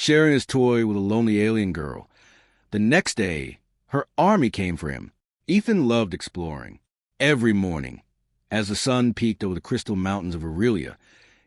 sharing his toy with a lonely alien girl. The next day, her army came for him. Ethan loved exploring. Every morning, as the sun peeked over the crystal mountains of Aurelia,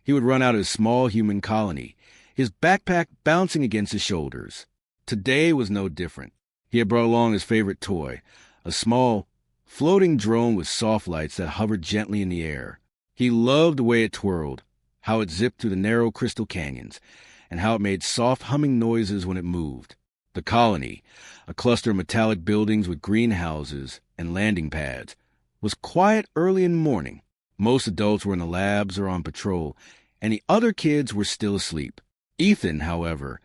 he would run out of his small human colony, his backpack bouncing against his shoulders. Today was no different. He had brought along his favorite toy, a small, floating drone with soft lights that hovered gently in the air. He loved the way it twirled, how it zipped through the narrow crystal canyons, and how it made soft humming noises when it moved. The colony, a cluster of metallic buildings with greenhouses and landing pads, was quiet early in the morning. Most adults were in the labs or on patrol, and the other kids were still asleep. Ethan, however,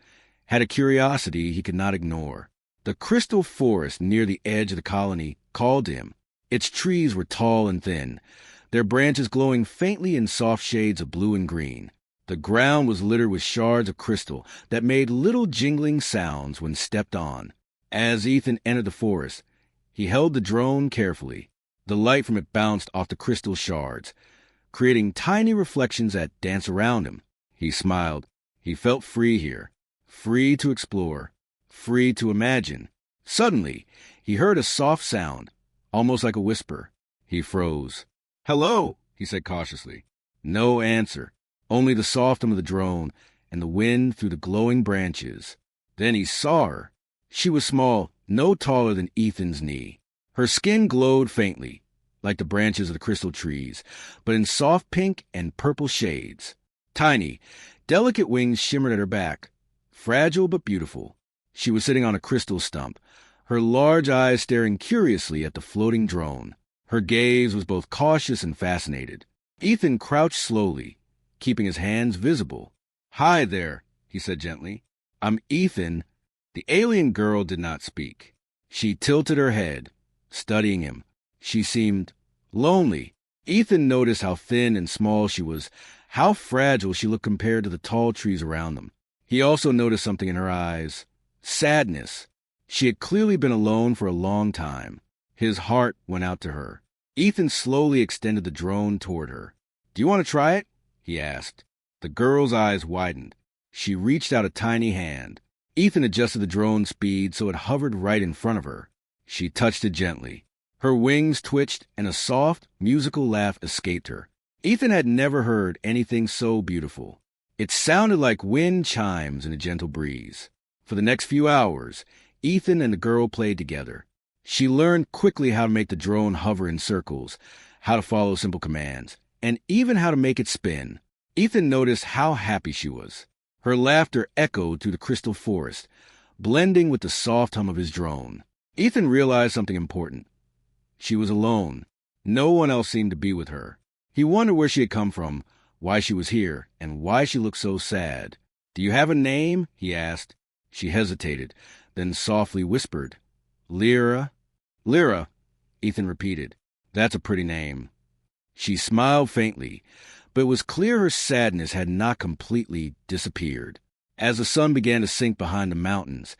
had a curiosity he could not ignore. The crystal forest near the edge of the colony called to him. Its trees were tall and thin, their branches glowing faintly in soft shades of blue and green. The ground was littered with shards of crystal that made little jingling sounds when stepped on. As Ethan entered the forest, he held the drone carefully. The light from it bounced off the crystal shards, creating tiny reflections that danced around him. He smiled. He felt free here, free to explore, free to imagine. Suddenly, he heard a soft sound, almost like a whisper. He froze. "Hello," he said cautiously. No answer, only the soft hum of the drone and the wind through the glowing branches. Then he saw her. She was small, no taller than Ethan's knee. Her skin glowed faintly, like the branches of the crystal trees, but in soft pink and purple shades. Tiny, delicate wings shimmered at her back, fragile but beautiful. She was sitting on a crystal stump, her large eyes staring curiously at the floating drone. Her gaze was both cautious and fascinated. Ethan crouched slowly, keeping his hands visible. "Hi there," he said gently. "I'm Ethan." The alien girl did not speak. She tilted her head, studying him. She seemed lonely. Ethan noticed how thin and small she was, how fragile she looked compared to the tall trees around them. He also noticed something in her eyes. Sadness. She had clearly been alone for a long time. His heart went out to her. Ethan slowly extended the drone toward her. "Do you want to try it?" he asked. The girl's eyes widened. She reached out a tiny hand. Ethan adjusted the drone's speed so it hovered right in front of her. She touched it gently. Her wings twitched and a soft, musical laugh escaped her. Ethan had never heard anything so beautiful. It sounded like wind chimes in a gentle breeze. For the next few hours, Ethan and the girl played together. She learned quickly how to make the drone hover in circles, how to follow simple commands, and even how to make it spin. Ethan noticed how happy she was. Her laughter echoed through the crystal forest, blending with the soft hum of his drone. Ethan realized something important. She was alone. No one else seemed to be with her. He wondered where she had come from, why she was here, and why she looked so sad. "Do you have a name?" he asked. She hesitated, then softly whispered, "Lyra." "Lyra," Ethan repeated. "That's a pretty name." She smiled faintly, but it was clear her sadness had not completely disappeared. As the sun began to sink behind the mountains,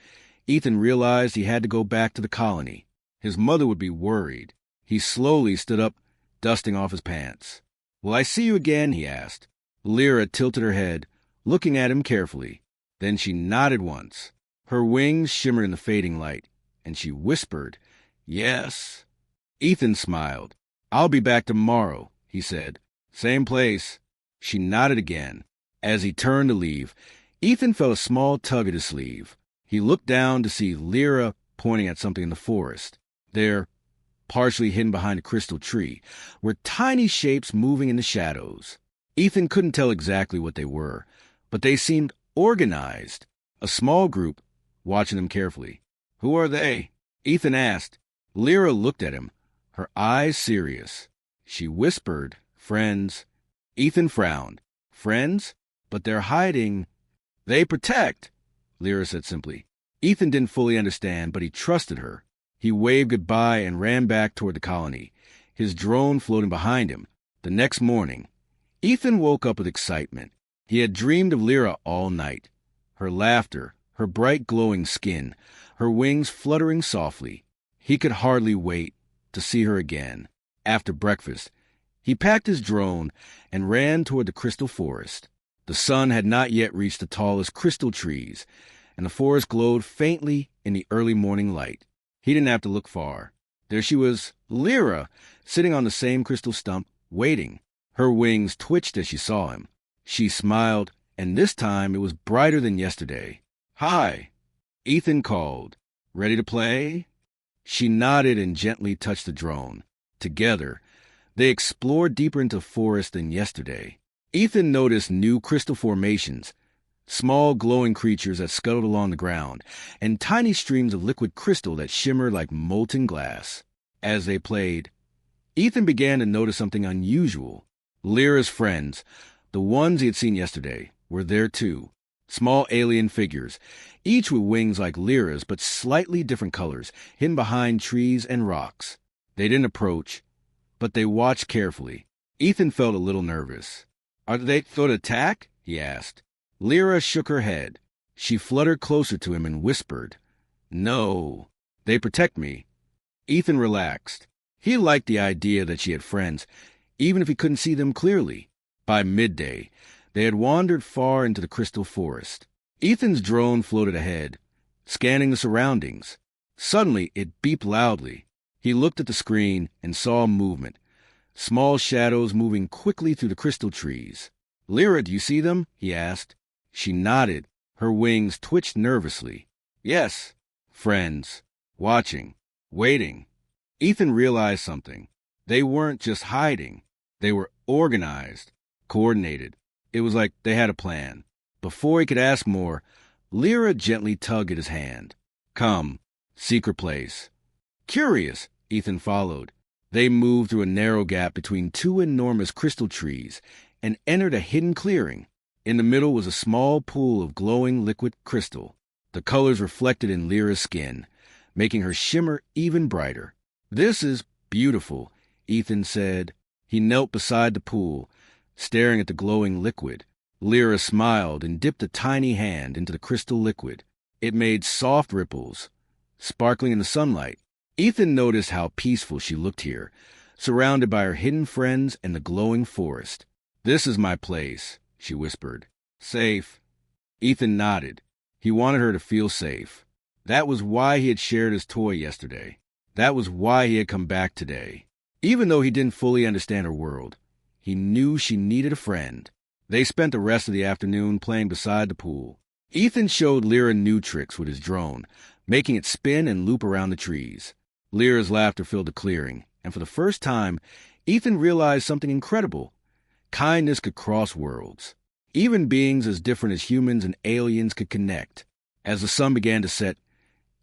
Ethan realized he had to go back to the colony. His mother would be worried. He slowly stood up, dusting off his pants. "Will I see you again?" he asked. Lyra tilted her head, looking at him carefully. Then she nodded once. Her wings shimmered in the fading light, and she whispered, "Yes." Ethan smiled. "I'll be back tomorrow," he said. "Same place." She nodded again. As he turned to leave, Ethan felt a small tug at his sleeve. He looked down to see Lyra pointing at something in the forest. There, partially hidden behind a crystal tree, were tiny shapes moving in the shadows. Ethan couldn't tell exactly what they were, but they seemed organized. A small group, watching them carefully. "Who are they?" Ethan asked. Lyra looked at him, her eyes serious. She whispered, "Friends." Ethan frowned. "Friends? But they're hiding." "They protect," Lyra said simply. Ethan didn't fully understand, but he trusted her. He waved goodbye and ran back toward the colony, his drone floating behind him. The next morning, Ethan woke up with excitement. He had dreamed of Lyra all night. Her laughter, her bright glowing skin, her wings fluttering softly. He could hardly wait to see her again. After breakfast, he packed his drone and ran toward the crystal forest. The The sun had not yet reached the tallest crystal trees, and the forest glowed faintly in the early morning light. He didn't have to look far. There she was, Lyra, sitting on the same crystal stump, waiting. Her wings twitched as she saw him. She smiled, and this time it was brighter than yesterday. "Hi," Ethan called. "Ready to play?" She nodded and gently touched the drone. Together, they explored deeper into the forest than yesterday. Ethan noticed new crystal formations, small glowing creatures that scuttled along the ground, and tiny streams of liquid crystal that shimmered like molten glass. As they played, Ethan began to notice something unusual. Lyra's friends, the ones he had seen yesterday, were there too. Small alien figures, each with wings like Lyra's but slightly different colors, hidden behind trees and rocks. They didn't approach, but they watched carefully. Ethan felt a little nervous. "Are they going to attack?" he asked. Lyra shook her head. She fluttered closer to him and whispered, "No, they protect me." Ethan relaxed. He liked the idea that she had friends, even if he couldn't see them clearly. By midday, they had wandered far into the crystal forest. Ethan's drone floated ahead, scanning the surroundings. Suddenly, it beeped loudly. He looked at the screen and saw movement, small shadows moving quickly through the crystal trees. "Lyra, do you see them?" he asked. She nodded. Her wings twitched nervously. "Yes." Friends. Watching. Waiting. Ethan realized something. They weren't just hiding. They were organized, coordinated. It was like they had a plan. Before he could ask more, Lyra gently tugged at his hand. "Come. Secret place." Curious, Ethan followed. They moved through a narrow gap between two enormous crystal trees and entered a hidden clearing. In the middle was a small pool of glowing liquid crystal. The colors reflected in Lyra's skin, making her shimmer even brighter. "This is beautiful," Ethan said. He knelt beside the pool, staring at the glowing liquid. Lyra smiled and dipped a tiny hand into the crystal liquid. It made soft ripples, sparkling in the sunlight. Ethan noticed how peaceful she looked here, surrounded by her hidden friends and the glowing forest. "This is my place," she whispered. "Safe." Ethan nodded. He wanted her to feel safe. That was why he had shared his toy yesterday. That was why he had come back today. Even though he didn't fully understand her world, he knew she needed a friend. They spent the rest of the afternoon playing beside the pool. Ethan showed Lyra new tricks with his drone, making it spin and loop around the trees. Lyra's laughter filled the clearing, and for the first time, Ethan realized something incredible. Kindness could cross worlds. Even beings as different as humans and aliens could connect. As the sun began to set,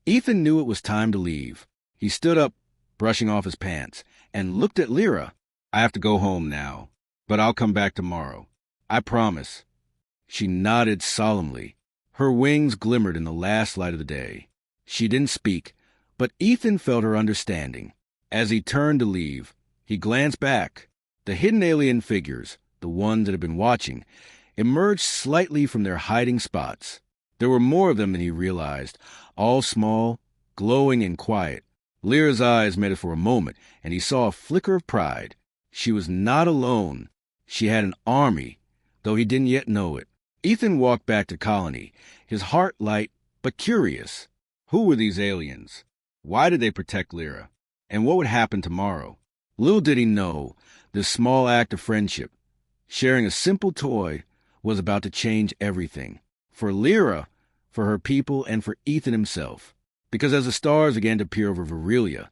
Ethan knew it was time to leave. He stood up, brushing off his pants, and looked at Lyra. "I have to go home now, but I'll come back tomorrow. I promise." She nodded solemnly. Her wings glimmered in the last light of the day. She didn't speak, but Ethan felt her understanding. As he turned to leave, he glanced back. The hidden alien figures, the ones that had been watching, emerged slightly from their hiding spots. There were more of them than he realized, all small, glowing and quiet. Lyra's eyes met it for a moment, and he saw a flicker of pride. She was not alone. She had an army, though he didn't yet know it. Ethan walked back to Colony, his heart light but curious. Who were these aliens? Why did they protect Lyra? And what would happen tomorrow? Little did he know, this small act of friendship, sharing a simple toy, was about to change everything. For Lyra, for her people, and for Ethan himself. Because as the stars began to appear over Virilia,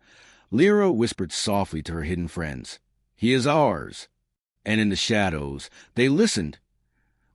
Lyra whispered softly to her hidden friends, "He is ours." And in the shadows, they listened.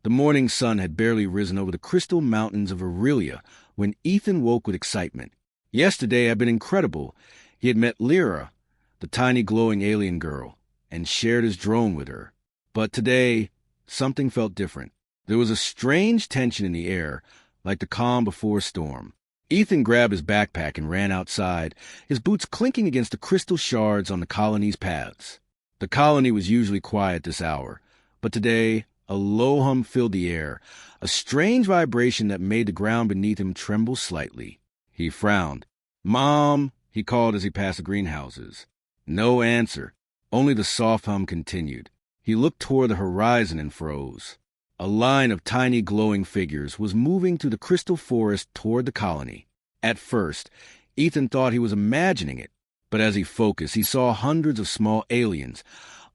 The morning sun had barely risen over the crystal mountains of Virilia when Ethan woke with excitement. Yesterday had been incredible. He had met Lyra, the tiny glowing alien girl, and shared his drone with her. But today, something felt different. There was a strange tension in the air, like the calm before a storm. Ethan grabbed his backpack and ran outside, his boots clinking against the crystal shards on the colony's paths. The colony was usually quiet this hour, but today a low hum filled the air, a strange vibration that made the ground beneath him tremble slightly. He frowned. "Mom," he called as he passed the greenhouses. No answer. Only the soft hum continued. He looked toward the horizon and froze. A line of tiny glowing figures was moving through the crystal forest toward the colony. At first, Ethan thought he was imagining it, but as he focused, he saw hundreds of small aliens,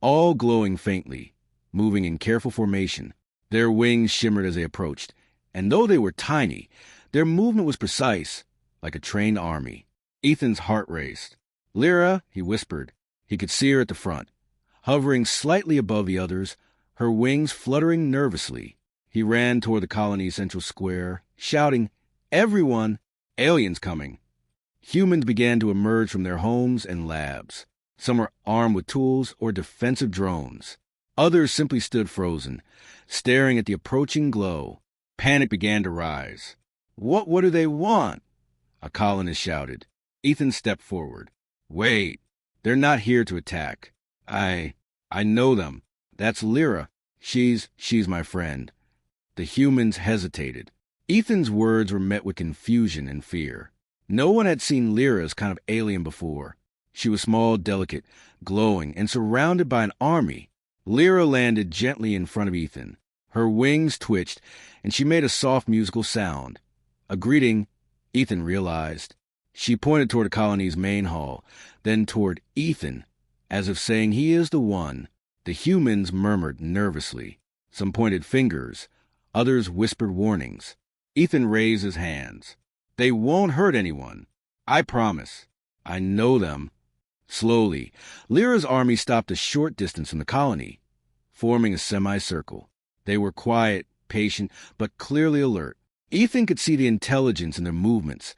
all glowing faintly, moving in careful formation. Their wings shimmered as they approached, and though they were tiny, their movement was precise, like a trained army. Ethan's heart raced. "Lyra," he whispered. He could see her at the front, hovering slightly above the others, her wings fluttering nervously. He ran toward the colony's central square, shouting, "Everyone! Aliens coming!" Humans began to emerge from their homes and labs. Some were armed with tools or defensive drones. Others simply stood frozen, staring at the approaching glow. Panic began to rise. What do they want?" a colonist shouted. Ethan stepped forward. "Wait, they're not here to attack. I know them. That's Lyra. She's my friend." The humans hesitated. Ethan's words were met with confusion and fear. No one had seen Lyra's kind of alien before. She was small, delicate, glowing, and surrounded by an army. Lyra landed gently in front of Ethan. Her wings twitched, and she made a soft musical sound. A greeting, Ethan realized. She pointed toward the colony's main hall, then toward Ethan, as if saying he is the one. The humans murmured nervously. Some pointed fingers. Others whispered warnings. Ethan raised his hands. "They won't hurt anyone. I promise. I know them." Slowly, Lyra's army stopped a short distance from the colony, forming a semicircle. They were quiet, patient, but clearly alert. Ethan could see the intelligence in their movements,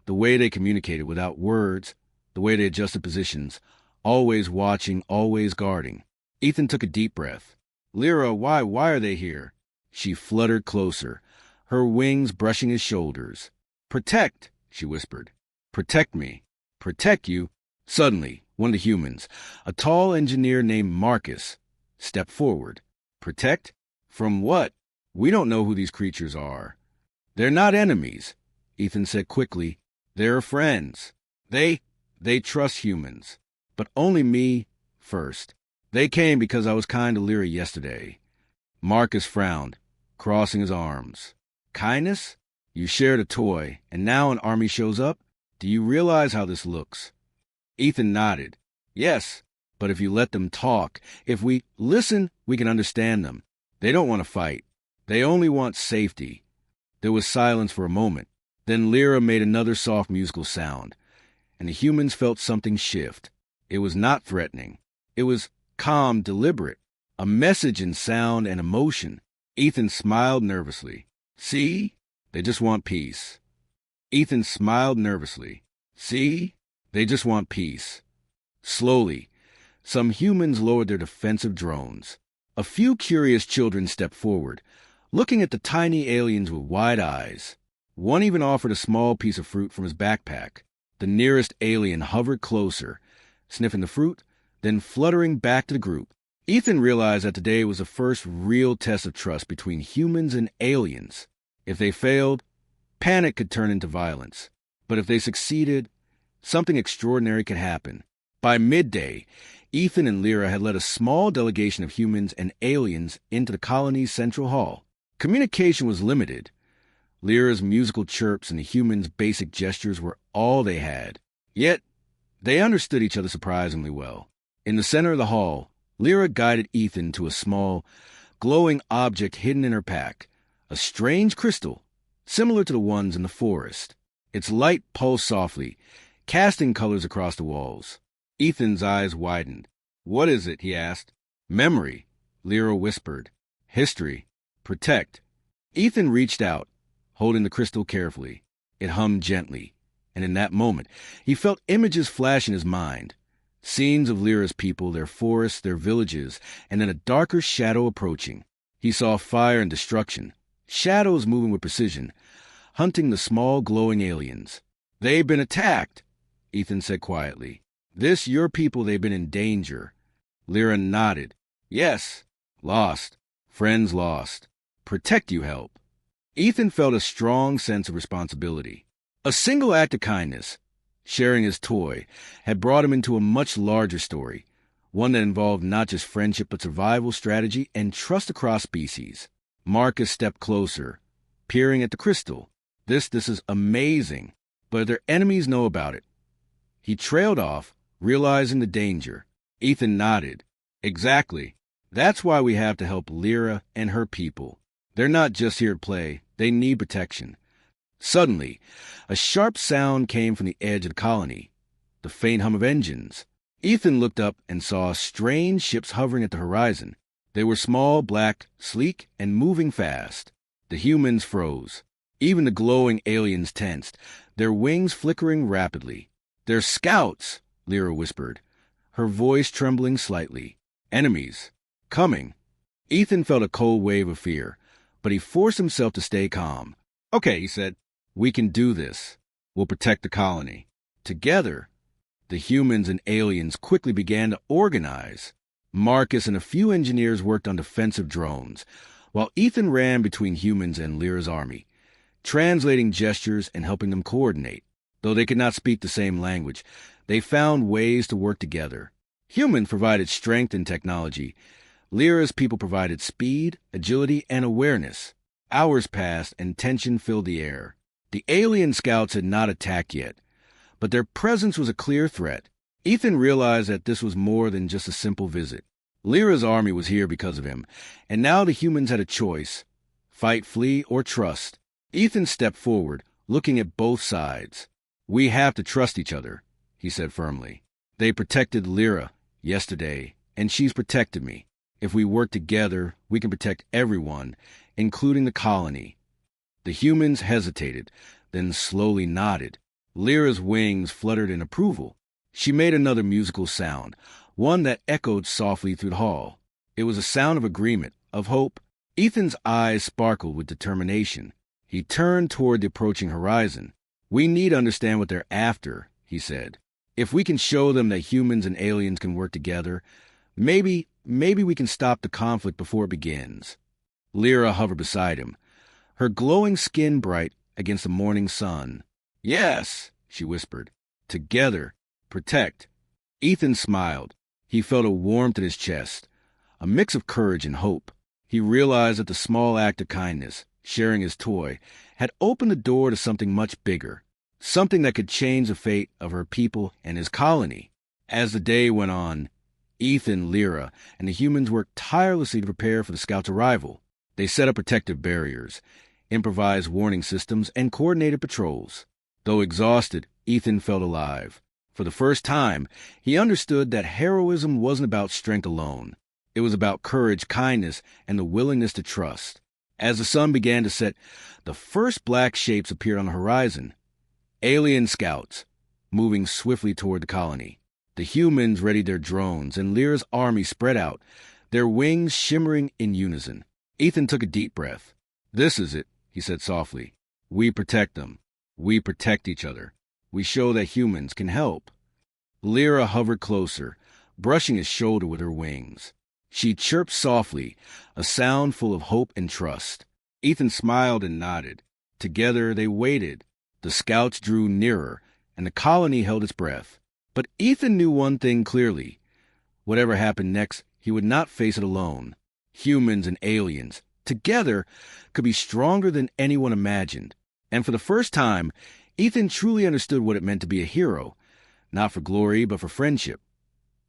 the way they communicated without words, the way they adjusted positions, always watching, always guarding. Ethan took a deep breath. "Lyra, why are they here?" She fluttered closer, her wings brushing his shoulders. "Protect," she whispered. "Protect me. Protect you." Suddenly, one of the humans, a tall engineer named Marcus, stepped forward. "Protect? From what? We don't know who these creatures are." "They're not enemies," Ethan said quickly. "They're friends. They trust humans. But only me first. They came because I was kind to Lyra yesterday." Marcus frowned, crossing his arms. "Kindness? You shared a toy, and now an army shows up? Do you realize how this looks?" Ethan nodded. "Yes, but if you let them talk, if we listen, we can understand them. They don't want to fight. They only want safety." There was silence for a moment. Then Lyra made another soft musical sound, and the humans felt something shift. It was not threatening. It was calm, deliberate, a message in sound and emotion. Ethan smiled nervously. "See? They just want peace." Ethan smiled nervously. "See? They just want peace." Slowly, some humans lowered their defensive drones. A few curious children stepped forward, looking at the tiny aliens with wide eyes. One even offered a small piece of fruit from his backpack. The nearest alien hovered closer, sniffing the fruit, then fluttering back to the group. Ethan realized that today was the first real test of trust between humans and aliens. If they failed, panic could turn into violence. But if they succeeded, something extraordinary could happen. By midday, Ethan and Lyra had led a small delegation of humans and aliens into the colony's central hall. Communication was limited. Lyra's musical chirps and the humans' basic gestures were all they had. Yet, they understood each other surprisingly well. In the center of the hall, Lyra guided Ethan to a small, glowing object hidden in her pack, a strange crystal, similar to the ones in the forest. Its light pulsed softly, casting colors across the walls. Ethan's eyes widened. "What is it?" he asked. "Memory," Lyra whispered. "History. Protect." Ethan reached out, holding the crystal carefully. It hummed gently, and in that moment, he felt images flash in his mind. Scenes of Lyra's people, their forests, their villages, and then a darker shadow approaching. He saw fire and destruction, shadows moving with precision, hunting the small glowing aliens. "They've been attacked," Ethan said quietly. "This your people, they've been in danger." Lyra nodded. "Yes. Lost. Friends lost. Protect you help." Ethan felt a strong sense of responsibility. A single act of kindness, sharing his toy, had brought him into a much larger story, one that involved not just friendship but survival strategy and trust across species. Marcus stepped closer, peering at the crystal. This is amazing, but their enemies know about it. He trailed off, realizing the danger. Ethan nodded. Exactly. That's why we have to help Lyra and her people. They're not just here to play. They need protection. Suddenly, a sharp sound came from the edge of the colony. The faint hum of engines. Ethan looked up and saw strange ships hovering at the horizon. They were small, black, sleek, and moving fast. The humans froze. Even the glowing aliens tensed, their wings flickering rapidly. "They're scouts," Lyra whispered, her voice trembling slightly. "Enemies. Coming." Ethan felt a cold wave of fear, but he forced himself to stay calm. "Okay," he said. "We can do this. We'll protect the colony." Together, the humans and aliens quickly began to organize. Marcus and a few engineers worked on defensive drones, while Ethan ran between humans and Lyra's army, translating gestures and helping them coordinate. Though they could not speak the same language, they found ways to work together. Humans provided strength and technology. Lyra's people provided speed, agility, and awareness. Hours passed and tension filled the air. The alien scouts had not attacked yet, but their presence was a clear threat. Ethan realized that this was more than just a simple visit. Lyra's army was here because of him, and now the humans had a choice: fight, flee, or trust. Ethan stepped forward, looking at both sides. "We have to trust each other," he said firmly. "They protected Lyra yesterday, and she's protected me. If we work together, we can protect everyone, including the colony." The humans hesitated, then slowly nodded. Lyra's wings fluttered in approval. She made another musical sound, one that echoed softly through the hall. It was a sound of agreement, of hope. Ethan's eyes sparkled with determination. He turned toward the approaching horizon. "We need to understand what they're after," he said. "If we can show them that humans and aliens can work together, maybe we can stop the conflict before it begins." Lyra hovered beside him, her glowing skin bright against the morning sun. "Yes," she whispered. "Together. Protect." Ethan smiled. He felt a warmth in his chest, a mix of courage and hope. He realized that the small act of kindness, sharing his toy, had opened the door to something much bigger, something that could change the fate of her people and his colony. As the day went on, Ethan, Lyra, and the humans worked tirelessly to prepare for the scouts' arrival. They set up protective barriers, improvised warning systems, and coordinated patrols. Though exhausted, Ethan felt alive. For the first time, he understood that heroism wasn't about strength alone. It was about courage, kindness, and the willingness to trust. As the sun began to set, the first black shapes appeared on the horizon. Alien scouts, moving swiftly toward the colony. The humans readied their drones, and Lyra's army spread out, their wings shimmering in unison. Ethan took a deep breath. "This is it," he said softly. "We protect them. We protect each other. We show that humans can help." Lyra hovered closer, brushing his shoulder with her wings. She chirped softly, a sound full of hope and trust. Ethan smiled and nodded. Together they waited. The scouts drew nearer, and the colony held its breath. But Ethan knew one thing clearly. Whatever happened next, he would not face it alone. Humans and aliens, together, could be stronger than anyone imagined. And for the first time, Ethan truly understood what it meant to be a hero, not for glory, but for friendship.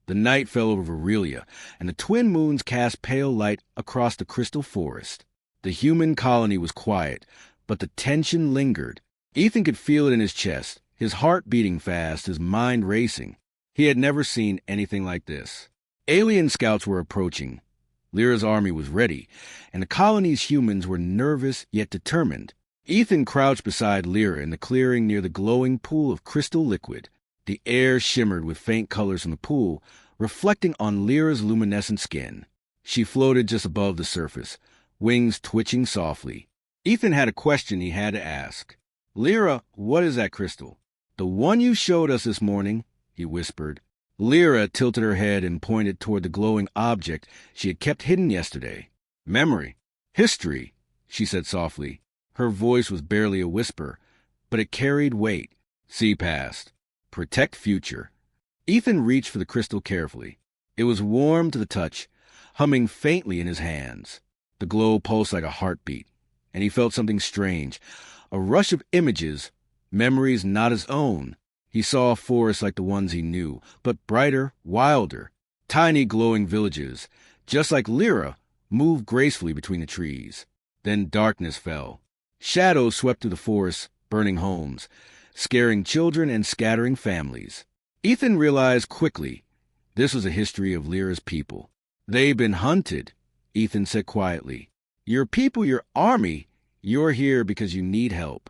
The night fell over Aurelia, and the twin moons cast pale light across the crystal forest. The human colony was quiet, but the tension lingered. Ethan could feel it in his chest, his heart beating fast, his mind racing. He had never seen anything like this. Alien scouts were approaching. Lyra's army was ready, and the colony's humans were nervous yet determined. Ethan crouched beside Lyra in the clearing near the glowing pool of crystal liquid. The air shimmered with faint colors from the pool, reflecting on Lyra's luminescent skin. She floated just above the surface, wings twitching softly. Ethan had a question he had to ask. "Lyra, what is that crystal?" "The one you showed us this morning," he whispered. Lyra tilted her head and pointed toward the glowing object she had kept hidden yesterday. "Memory. History," she said softly. Her voice was barely a whisper, but it carried weight. "See past. Protect future." Ethan reached for the crystal carefully. It was warm to the touch, humming faintly in his hands. The glow pulsed like a heartbeat, and he felt something strange. A rush of images, memories not his own. He saw a forest like the ones he knew, but brighter, wilder. Tiny glowing villages, just like Lyra, moved gracefully between the trees. Then darkness fell. Shadows swept through the forest, burning homes, scaring children and scattering families. Ethan realized quickly this was a history of Lyra's people. They've been hunted, Ethan said quietly. Your people, your army, you're here because you need help.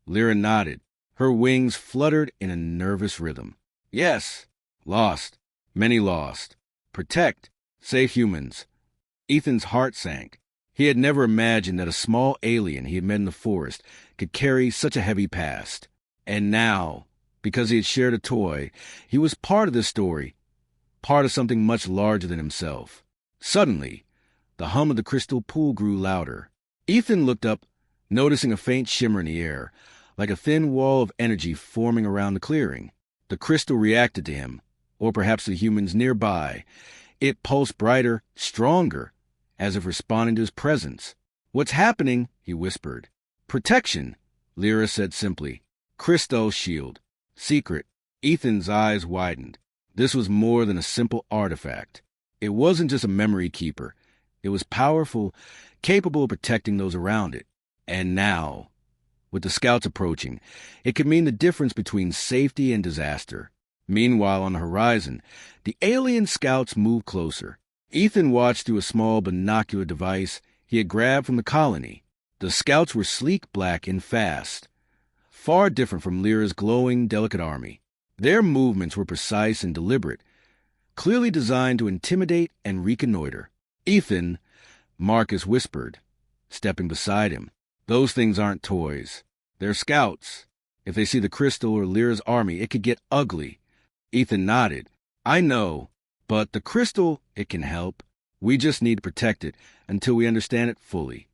Lyra nodded. Her wings fluttered in a nervous rhythm. Yes, lost, many lost. Protect, save humans. Ethan's heart sank. He had never imagined that a small alien he had met in the forest could carry such a heavy past. And now, because he had shared a toy, he was part of this story, part of something much larger than himself. Suddenly, the hum of the crystal pool grew louder. Ethan looked up, noticing a faint shimmer in the air, like a thin wall of energy forming around the clearing. The crystal reacted to him, or perhaps the humans nearby. It pulsed brighter, stronger, as if responding to his presence. What's happening? He whispered. Protection, Lyra said simply. Crystal shield. Secret. Ethan's eyes widened. This was more than a simple artifact. It wasn't just a memory keeper. It was powerful, capable of protecting those around it. And now, with the scouts approaching, it could mean the difference between safety and disaster. Meanwhile, on the horizon, the alien scouts moved closer. Ethan watched through a small binocular device he had grabbed from the colony. The scouts were sleek, black, and fast, far different from Lyra's glowing, delicate army. Their movements were precise and deliberate, clearly designed to intimidate and reconnoiter. Ethan, Marcus whispered, stepping beside him. Those things aren't toys. They're scouts. If they see the crystal or Lyra's army, it could get ugly. Ethan nodded. I know, but the crystal, it can help. We just need to protect it until we understand it fully.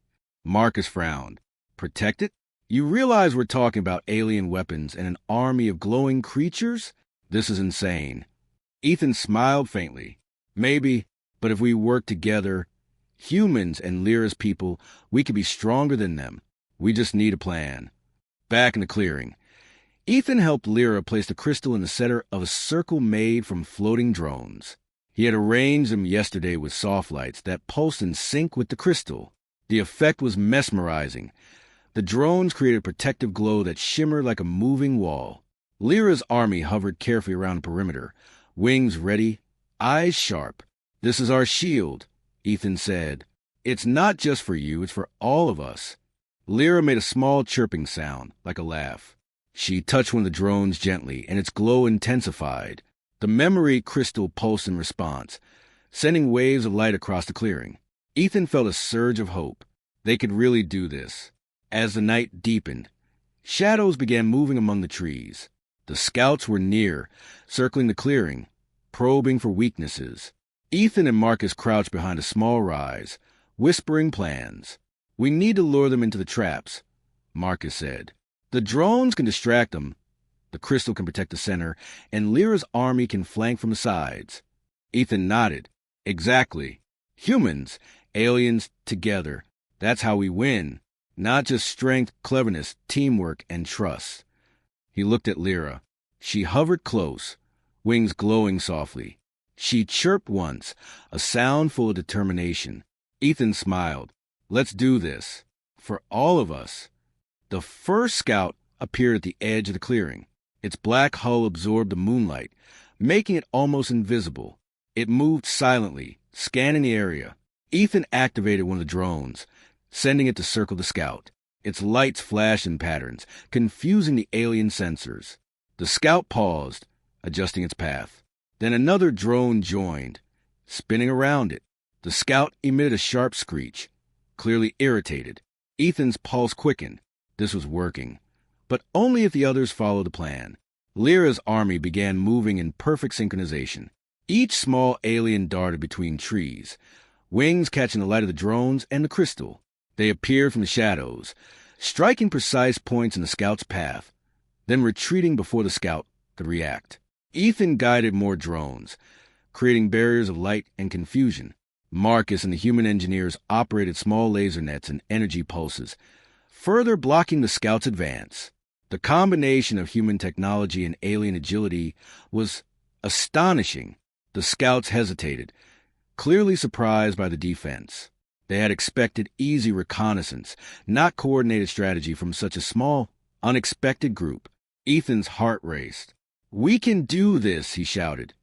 Marcus frowned. Protect it? You realize we're talking about alien weapons and an army of glowing creatures? This is insane. Ethan smiled faintly. Maybe, but if we work together, humans and Lyra's people, we could be stronger than them. We just need a plan. Back in the clearing, Ethan helped Lyra place the crystal in the center of a circle made from floating drones. He had arranged them yesterday with soft lights that pulsed in sync with the crystal. The effect was mesmerizing. The drones created a protective glow that shimmered like a moving wall. Lyra's army hovered carefully around the perimeter, wings ready, eyes sharp. This is our shield, Ethan said. It's not just for you, it's for all of us. Lyra made a small chirping sound, like a laugh. She touched one of the drones gently, and its glow intensified. The memory crystal pulsed in response, sending waves of light across the clearing. Ethan felt a surge of hope. They could really do this. As the night deepened, shadows began moving among the trees. The scouts were near, circling the clearing, probing for weaknesses. Ethan and Marcus crouched behind a small rise, whispering plans. We need to lure them into the traps, Marcus said. The drones can distract them, the crystal can protect the center, and Lyra's army can flank from the sides. Ethan nodded. Exactly. Humans, aliens, together. That's how we win. Not just strength, cleverness, teamwork, and trust. He looked at Lyra. She hovered close, wings glowing softly. She chirped once, a sound full of determination. Ethan smiled. Let's do this. For all of us. The first scout appeared at the edge of the clearing. Its black hull absorbed the moonlight, making it almost invisible. It moved silently, scanning the area. Ethan activated one of the drones, sending it to circle the scout. Its lights flashed in patterns, confusing the alien sensors. The scout paused, adjusting its path. Then another drone joined, spinning around it. The scout emitted a sharp screech, clearly irritated. Ethan's pulse quickened. This was working, but only if the others followed the plan. Lyra's army began moving in perfect synchronization. Each small alien darted between trees, wings catching the light of the drones and the crystal. They appeared from the shadows, striking precise points in the scout's path, then retreating before the scout could react. Ethan guided more drones, creating barriers of light and confusion. Marcus and the human engineers operated small laser nets and energy pulses, further blocking the scouts' advance. The combination of human technology and alien agility was astonishing. The scouts hesitated, clearly surprised by the defense. They had expected easy reconnaissance, not coordinated strategy from such a small, unexpected group. Ethan's heart raced. "We can do this," he shouted,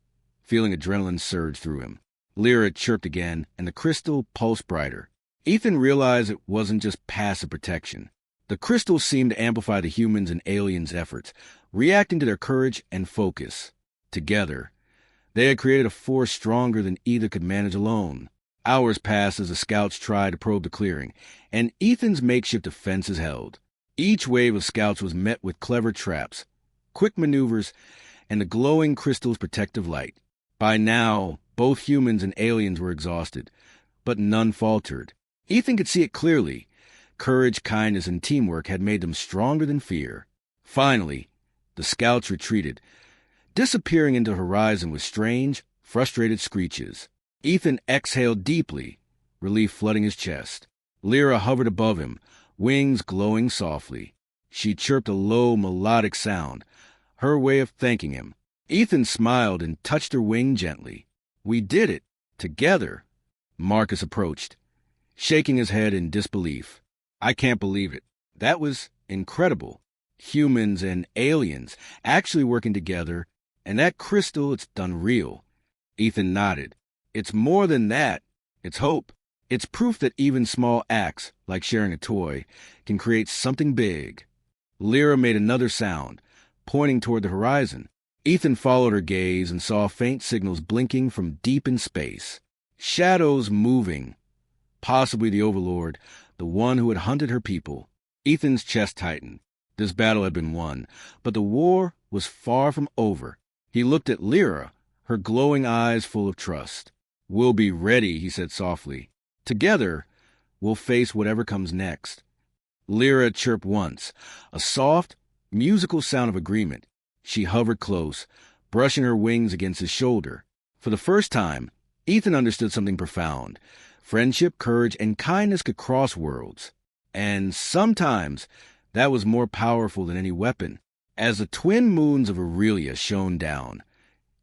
feeling adrenaline surge through him. Lyra chirped again, and the crystal pulsed brighter. Ethan realized it wasn't just passive protection. The crystal seemed to amplify the humans' and aliens' efforts, reacting to their courage and focus. Together, they had created a force stronger than either could manage alone. Hours passed as the scouts tried to probe the clearing, and Ethan's makeshift defenses held. Each wave of scouts was met with clever traps, quick maneuvers, and the glowing crystal's protective light. By now, both humans and aliens were exhausted, but none faltered. Ethan could see it clearly. Courage, kindness, and teamwork had made them stronger than fear. Finally, the scouts retreated, disappearing into the horizon with strange, frustrated screeches. Ethan exhaled deeply, relief flooding his chest. Lyra hovered above him, wings glowing softly. She chirped a low, melodic sound, her way of thanking him. Ethan smiled and touched her wing gently. "We did it, together." Marcus approached, shaking his head in disbelief. "I can't believe it. That was incredible. Humans and aliens actually working together, and that crystal, it's done real." Ethan nodded. "It's more than that. It's hope. It's proof that even small acts, like sharing a toy, can create something big." Lyra made another sound, pointing toward the horizon. Ethan followed her gaze and saw faint signals blinking from deep in space. Shadows moving. Possibly the Overlord, the one who had hunted her people. Ethan's chest tightened. This battle had been won, but the war was far from over. He looked at Lyra, her glowing eyes full of trust. "We'll be ready," he said softly. "Together, we'll face whatever comes next." Lyra chirped once, a soft, musical sound of agreement. She hovered close, brushing her wings against his shoulder. For the first time, Ethan understood something profound. Friendship, courage, and kindness could cross worlds. And sometimes that was more powerful than any weapon. As the twin moons of Aurelia shone down,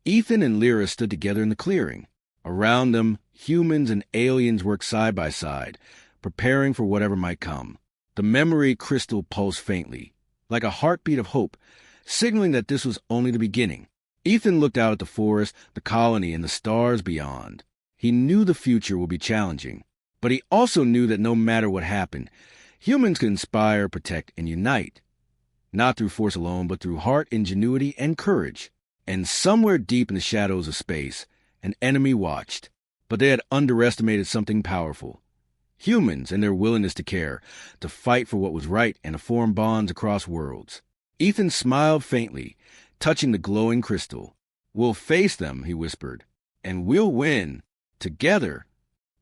Ethan and Lyra stood together in the clearing. Around them, humans and aliens worked side by side, preparing for whatever might come. The memory crystal pulsed faintly, like a heartbeat of hope, signaling that this was only the beginning. Ethan looked out at the forest, the colony, and the stars beyond. He knew the future would be challenging, but he also knew that no matter what happened, humans could inspire, protect, and unite. Not through force alone, but through heart, ingenuity, and courage. And somewhere deep in the shadows of space, an enemy watched, but they had underestimated something powerful. Humans and their willingness to care, to fight for what was right and to form bonds across worlds. Ethan smiled faintly, touching the glowing crystal. "We'll face them," he whispered, "and we'll win. Together."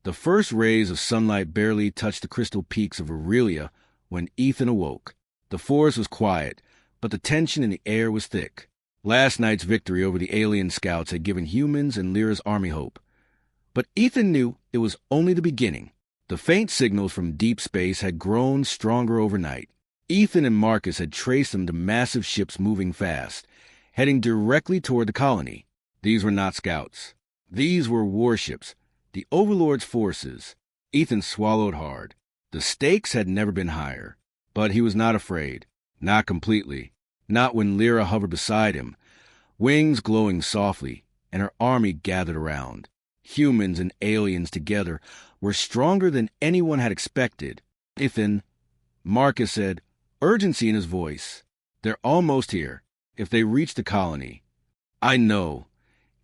The first rays of sunlight barely touched the crystal peaks of Aurelia when Ethan awoke. The forest was quiet, but the tension in the air was thick. Last night's victory over the alien scouts had given humans and Lyra's army hope. But Ethan knew it was only the beginning. The faint signals from deep space had grown stronger overnight. Ethan and Marcus had traced them to massive ships moving fast, heading directly toward the colony. These were not scouts. These were warships, the Overlord's forces. Ethan swallowed hard. The stakes had never been higher. But he was not afraid. Not completely. Not when Lyra hovered beside him, wings glowing softly, and her army gathered around. Humans and aliens together were stronger than anyone had expected. Ethan, Marcus said, urgency in his voice. "They're almost here. If they reach the colony." "I know,"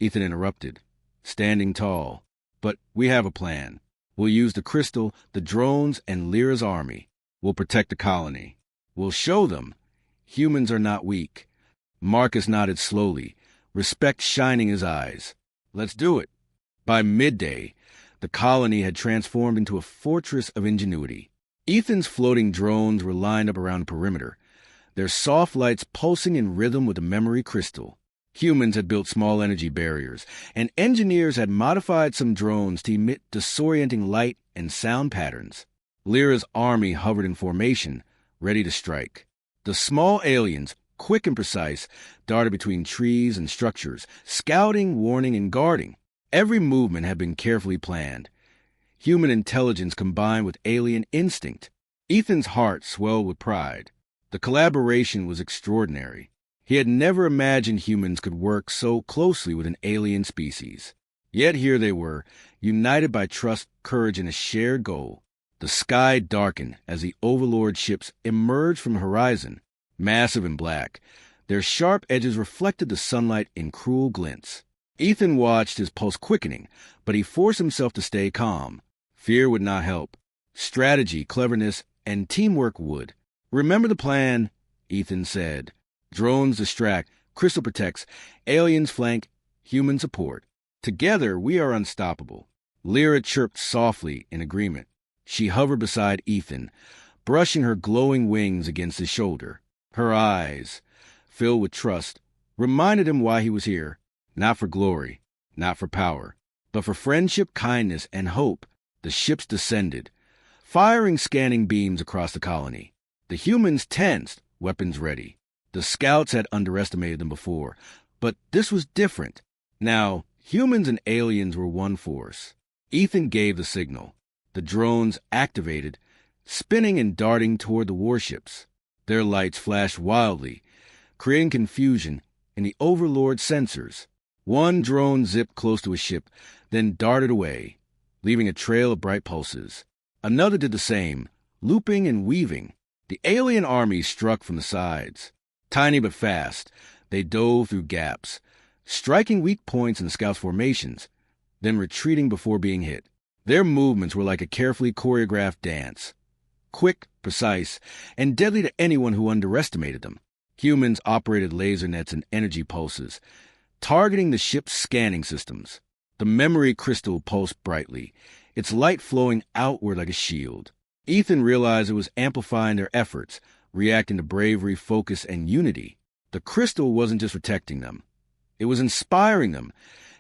Ethan interrupted, standing tall. "But we have a plan. We'll use the crystal, the drones, and Lyra's army. We'll protect the colony. We'll show them humans are not weak." Marcus nodded slowly, respect shining in his eyes. "Let's do it." By midday, the colony had transformed into a fortress of ingenuity. Ethan's floating drones were lined up around the perimeter, their soft lights pulsing in rhythm with the memory crystal. Humans had built small energy barriers, and engineers had modified some drones to emit disorienting light and sound patterns. Lyra's army hovered in formation, ready to strike. The small aliens, quick and precise, darted between trees and structures, scouting, warning, and guarding. Every movement had been carefully planned. Human intelligence combined with alien instinct. Ethan's heart swelled with pride. The collaboration was extraordinary. He had never imagined humans could work so closely with an alien species. Yet here they were, united by trust, courage, and a shared goal. The sky darkened as the Overlord ships emerged from the horizon, massive and black. Their sharp edges reflected the sunlight in cruel glints. Ethan watched, his pulse quickening, but he forced himself to stay calm. Fear would not help. Strategy, cleverness, and teamwork would. "Remember the plan," Ethan said. "Drones distract, Crystal protects, aliens flank, human support. Together, we are unstoppable." Lyra chirped softly in agreement. She hovered beside Ethan, brushing her glowing wings against his shoulder. Her eyes, filled with trust, reminded him why he was here. Not for glory, not for power, but for friendship, kindness, and hope. The ships descended, firing scanning beams across the colony. The humans tensed, weapons ready. The scouts had underestimated them before, but this was different. Now, humans and aliens were one force. Ethan gave the signal. The drones activated, spinning and darting toward the warships. Their lights flashed wildly, creating confusion in the Overlord sensors. One drone zipped close to a ship, then darted away, leaving a trail of bright pulses. Another did the same, looping and weaving. The alien army struck from the sides. Tiny but fast, they dove through gaps, striking weak points in the scouts' formations, then retreating before being hit. Their movements were like a carefully choreographed dance, quick, precise, and deadly to anyone who underestimated them. Humans operated laser nets and energy pulses, targeting the ship's scanning systems. The memory crystal pulsed brightly, its light flowing outward like a shield. Ethan realized it was amplifying their efforts, reacting to bravery, focus, and unity. The crystal wasn't just protecting them. It was inspiring them,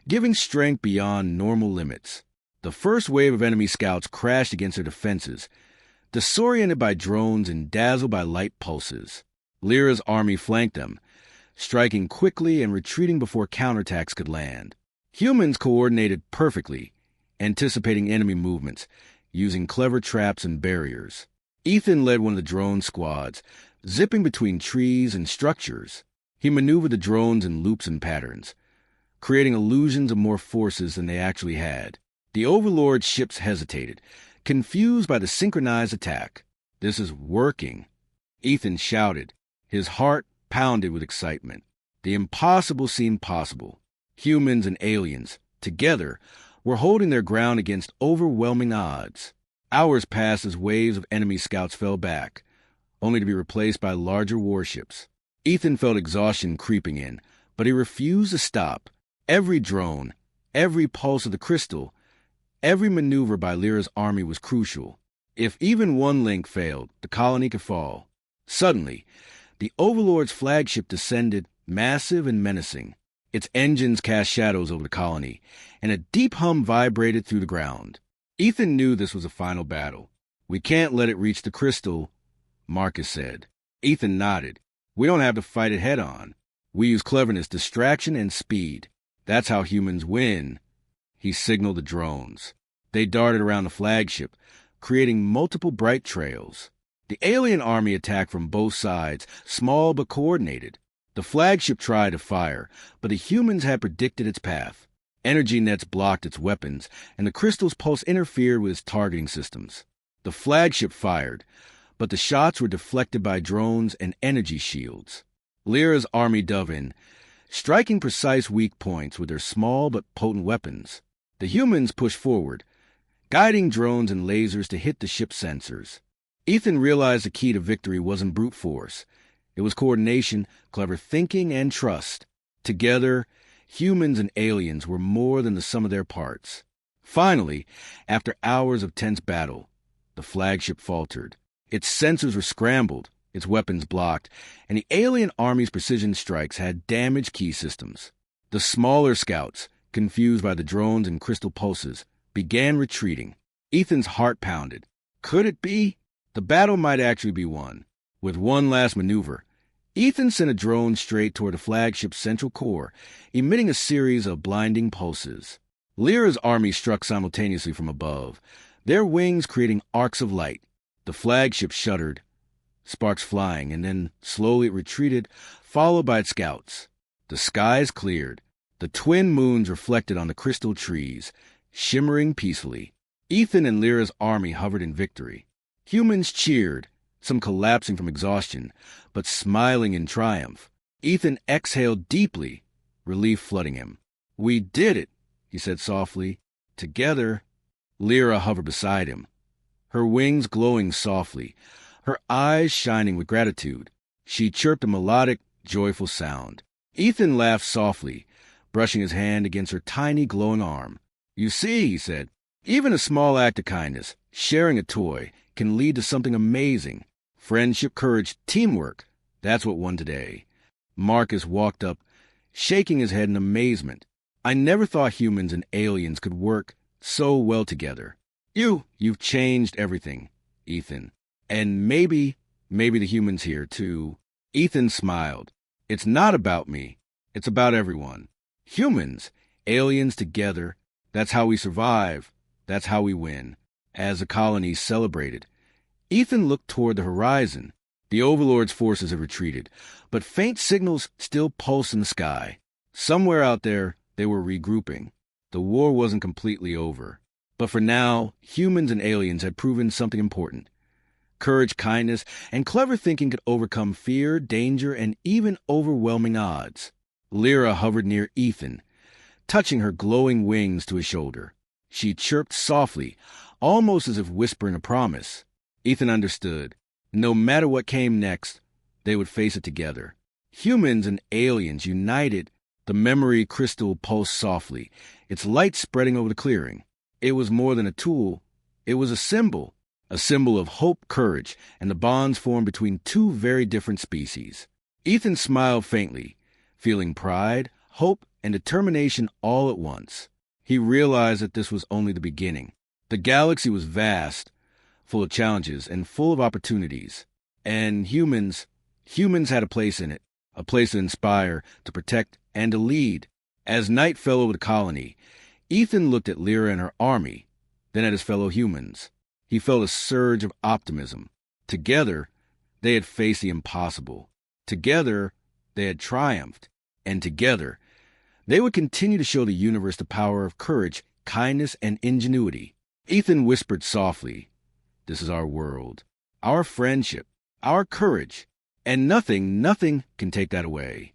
giving strength beyond normal limits. The first wave of enemy scouts crashed against their defenses, disoriented by drones and dazzled by light pulses. Lyra's army flanked them, striking quickly and retreating before counterattacks could land. Humans coordinated perfectly, anticipating enemy movements, using clever traps and barriers. Ethan led one of the drone squads, zipping between trees and structures. He maneuvered the drones in loops and patterns, creating illusions of more forces than they actually had. The Overlord ships hesitated, confused by the synchronized attack. "This is working," Ethan shouted. His heart pounded with excitement. The impossible seemed possible. Humans and aliens, together, were holding their ground against overwhelming odds. Hours passed as waves of enemy scouts fell back, only to be replaced by larger warships. Ethan felt exhaustion creeping in, but he refused to stop. Every drone, every pulse of the crystal, every maneuver by Lyra's army was crucial. If even one link failed, the colony could fall. Suddenly, the Overlord's flagship descended, massive and menacing. Its engines cast shadows over the colony, and a deep hum vibrated through the ground. Ethan knew this was a final battle. "We can't let it reach the crystal," Marcus said. Ethan nodded. "We don't have to fight it head-on. We use cleverness, distraction, and speed. That's how humans win." He signaled the drones. They darted around the flagship, creating multiple bright trails. The alien army attacked from both sides, small but coordinated. The flagship tried to fire, but the humans had predicted its path. Energy nets blocked its weapons, and the crystal's pulse interfered with its targeting systems. The flagship fired, but the shots were deflected by drones and energy shields. Lyra's army dove in, striking precise weak points with their small but potent weapons. The humans pushed forward, guiding drones and lasers to hit the ship's sensors. Ethan realized the key to victory wasn't brute force. It was coordination, clever thinking, and trust. Together, humans and aliens were more than the sum of their parts. Finally, after hours of tense battle, the flagship faltered. Its sensors were scrambled, its weapons blocked, and the alien army's precision strikes had damaged key systems. The smaller scouts, confused by the drones and crystal pulses, began retreating. Ethan's heart pounded. Could it be? The battle might actually be won. With one last maneuver, Ethan sent a drone straight toward the flagship's central core, emitting a series of blinding pulses. Lyra's army struck simultaneously from above, their wings creating arcs of light. The flagship shuddered, sparks flying, and then slowly it retreated, followed by its scouts. The skies cleared. The twin moons reflected on the crystal trees, shimmering peacefully. Ethan and Lyra's army hovered in victory. Humans cheered, some collapsing from exhaustion, but smiling in triumph. Ethan exhaled deeply, relief flooding him. "We did it," he said softly. "Together." Lyra hovered beside him, her wings glowing softly, her eyes shining with gratitude. She chirped a melodic, joyful sound. Ethan laughed softly, brushing his hand against her tiny, glowing arm. "You see," he said, "even a small act of kindness, sharing a toy, can lead to something amazing. Friendship, courage, teamwork. That's what won today." Marcus walked up, shaking his head in amazement. "I never thought humans and aliens could work so well together. You've changed everything, Ethan. And maybe the humans here, too." Ethan smiled. "It's not about me. It's about everyone. Humans, aliens together. That's how we survive. That's how we win." As the colony celebrated, Ethan looked toward the horizon. The Overlord's forces had retreated, but faint signals still pulsed in the sky. Somewhere out there, they were regrouping. The war wasn't completely over. But for now, humans and aliens had proven something important. Courage, kindness, and clever thinking could overcome fear, danger, and even overwhelming odds. Lyra hovered near Ethan, touching her glowing wings to his shoulder. She chirped softly, almost as if whispering a promise. Ethan understood. No matter what came next, they would face it together. Humans and aliens united. The memory crystal pulsed softly, its light spreading over the clearing. It was more than a tool. It was a symbol of hope, courage, and the bonds formed between two very different species. Ethan smiled faintly, feeling pride, hope, and determination all at once. He realized that this was only the beginning. The galaxy was vast, full of challenges and full of opportunities. And humans had a place in it, a place to inspire, to protect, and to lead. As night fell over the colony, Ethan looked at Lyra and her army, then at his fellow humans. He felt a surge of optimism. Together, they had faced the impossible. Together, they had triumphed. And together, they would continue to show the universe the power of courage, kindness, and ingenuity. Ethan whispered softly, "This is our world, our friendship, our courage, and nothing can take that away."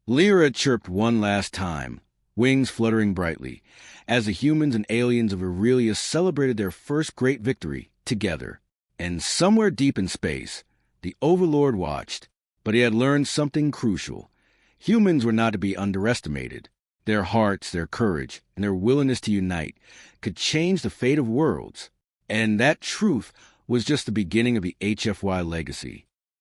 Lyra chirped one last time, wings fluttering brightly, as the humans and aliens of Aurelia celebrated their first great victory together. And somewhere deep in space, the Overlord watched, but he had learned something crucial. Humans were not to be underestimated. Their hearts, their courage, and their willingness to unite could change the fate of worlds. And that truth was just the beginning of the HFY legacy.